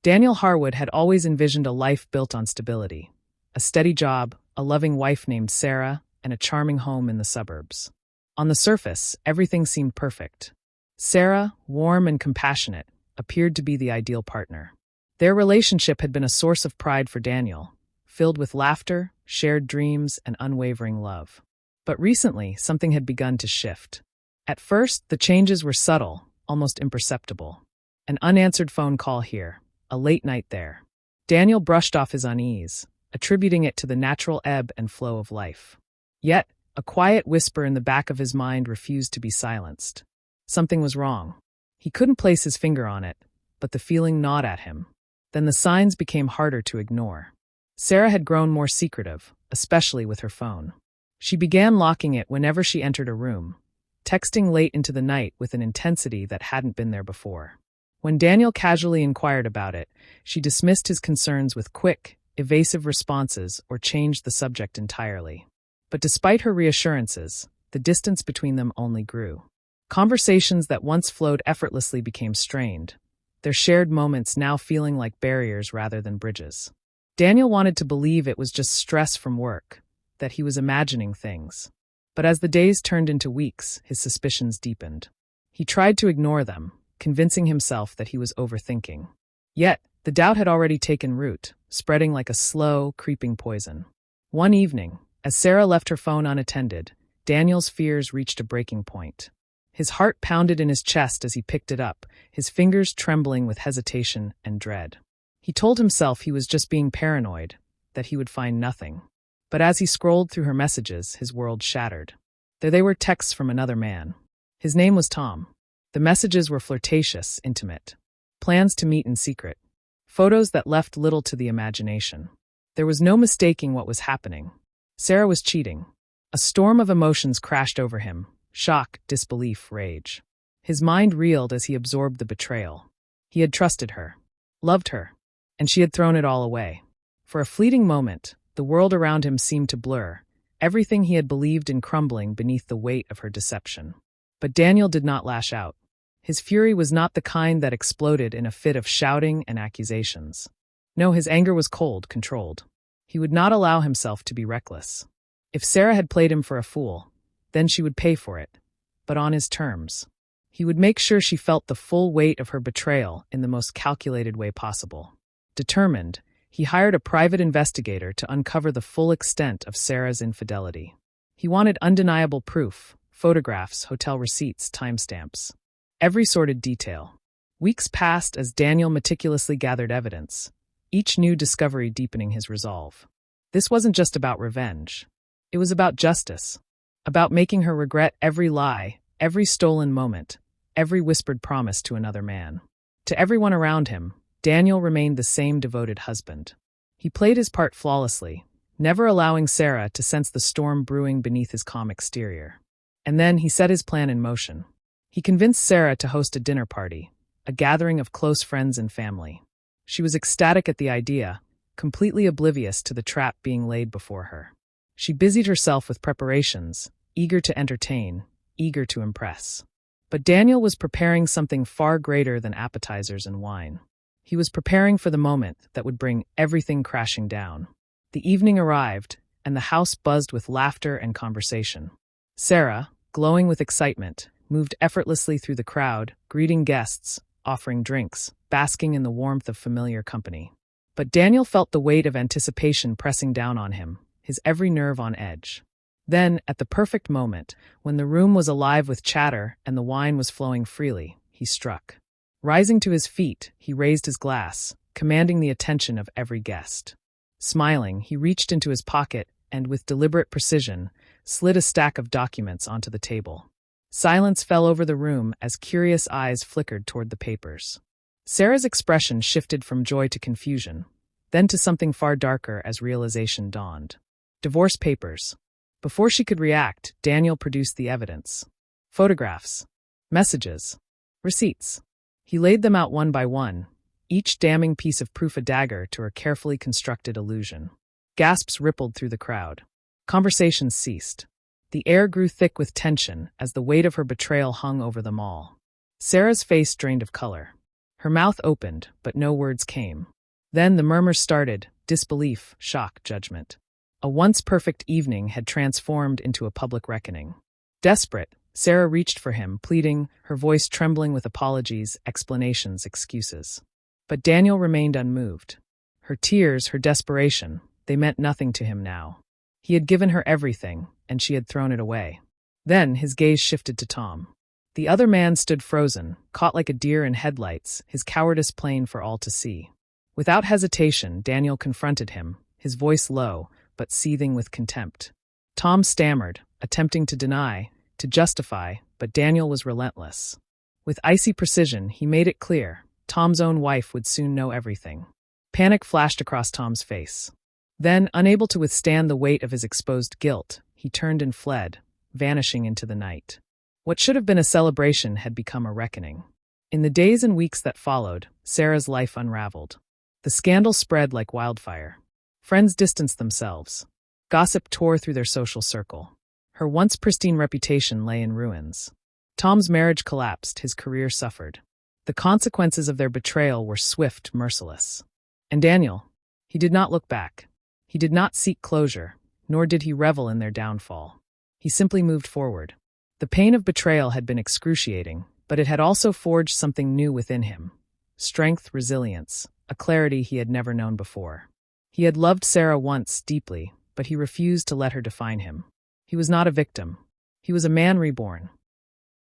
Daniel Harwood had always envisioned a life built on stability. A steady job, a loving wife named Sarah, and a charming home in the suburbs. On the surface, everything seemed perfect. Sarah, warm and compassionate, appeared to be the ideal partner. Their relationship had been a source of pride for Daniel, filled with laughter, shared dreams, and unwavering love. But recently, something had begun to shift. At first, the changes were subtle, almost imperceptible. An unanswered phone call here, a late night there. Daniel brushed off his unease, attributing it to the natural ebb and flow of life. Yet, a quiet whisper in the back of his mind refused to be silenced. Something was wrong. He couldn't place his finger on it, but the feeling gnawed at him. Then the signs became harder to ignore. Sarah had grown more secretive, especially with her phone. She began locking it whenever she entered a room, texting late into the night with an intensity that hadn't been there before. When Daniel casually inquired about it, she dismissed his concerns with quick, evasive responses or changed the subject entirely. But despite her reassurances, the distance between them only grew. Conversations that once flowed effortlessly became strained, their shared moments now feeling like barriers rather than bridges. Daniel wanted to believe it was just stress from work, that he was imagining things. But as the days turned into weeks, his suspicions deepened. He tried to ignore them, convincing himself that he was overthinking. Yet, the doubt had already taken root, spreading like a slow, creeping poison. One evening, as Sarah left her phone unattended, Daniel's fears reached a breaking point. His heart pounded in his chest as he picked it up, his fingers trembling with hesitation and dread. He told himself he was just being paranoid, that he would find nothing. But as he scrolled through her messages, his world shattered. There they were, texts from another man. His name was Tom. The messages were flirtatious, intimate. Plans to meet in secret. Photos that left little to the imagination. There was no mistaking what was happening. Sarah was cheating. A storm of emotions crashed over him. Shock, disbelief, rage. His mind reeled as he absorbed the betrayal. He had trusted her, loved her, and she had thrown it all away. For a fleeting moment, the world around him seemed to blur, everything he had believed in crumbling beneath the weight of her deception. But Daniel did not lash out. His fury was not the kind that exploded in a fit of shouting and accusations. No, his anger was cold, controlled. He would not allow himself to be reckless. If Sarah had played him for a fool, then she would pay for it, but on his terms. He would make sure she felt the full weight of her betrayal in the most calculated way possible. Determined, he hired a private investigator to uncover the full extent of Sarah's infidelity. He wanted undeniable proof, photographs, hotel receipts, timestamps. Every sordid detail. Weeks passed as Daniel meticulously gathered evidence, each new discovery deepening his resolve. This wasn't just about revenge. It was about justice. About making her regret every lie, every stolen moment, every whispered promise to another man. To everyone around him, Daniel remained the same devoted husband. He played his part flawlessly, never allowing Sarah to sense the storm brewing beneath his calm exterior. And then he set his plan in motion. He convinced Sarah to host a dinner party, a gathering of close friends and family. She was ecstatic at the idea, completely oblivious to the trap being laid before her. She busied herself with preparations, eager to entertain, eager to impress. But Daniel was preparing something far greater than appetizers and wine. He was preparing for the moment that would bring everything crashing down. The evening arrived, and the house buzzed with laughter and conversation. Sarah, glowing with excitement, moved effortlessly through the crowd, greeting guests, offering drinks, basking in the warmth of familiar company. But Daniel felt the weight of anticipation pressing down on him, his every nerve on edge. Then, at the perfect moment, when the room was alive with chatter and the wine was flowing freely, he struck. Rising to his feet, he raised his glass, commanding the attention of every guest. Smiling, he reached into his pocket and, with deliberate precision, slid a stack of documents onto the table. Silence fell over the room as curious eyes flickered toward the papers. Sarah's expression shifted from joy to confusion, then to something far darker as realization dawned. Divorce papers. Before she could react, Daniel produced the evidence. Photographs. Messages. Receipts. He laid them out one by one, each damning piece of proof a dagger to her carefully constructed illusion. Gasps rippled through the crowd. Conversations ceased. The air grew thick with tension as the weight of her betrayal hung over them all. Sarah's face drained of color. Her mouth opened, but no words came. Then the murmurs started: disbelief, shock, judgment. A once perfect evening had transformed into a public reckoning. Desperate, Sarah reached for him, pleading, her voice trembling with apologies, explanations, excuses. But Daniel remained unmoved. Her tears, her desperation, they meant nothing to him now. He had given her everything, and she had thrown it away. Then his gaze shifted to Tom. The other man stood frozen, caught like a deer in headlights, his cowardice plain for all to see. Without hesitation, Daniel confronted him, his voice low, but seething with contempt. Tom stammered, attempting to deny, to justify, but Daniel was relentless. With icy precision, he made it clear: Tom's own wife would soon know everything. Panic flashed across Tom's face. Then, unable to withstand the weight of his exposed guilt, he turned and fled, vanishing into the night. What should have been a celebration had become a reckoning. In the days and weeks that followed, Sarah's life unraveled. The scandal spread like wildfire. Friends distanced themselves. Gossip tore through their social circle. Her once pristine reputation lay in ruins. Tom's marriage collapsed, his career suffered. The consequences of their betrayal were swift, merciless. And Daniel, he did not look back. He did not seek closure, nor did he revel in their downfall. He simply moved forward. The pain of betrayal had been excruciating, but it had also forged something new within him: strength, resilience, a clarity he had never known before. He had loved Sarah once deeply, but he refused to let her define him. He was not a victim. He was a man reborn,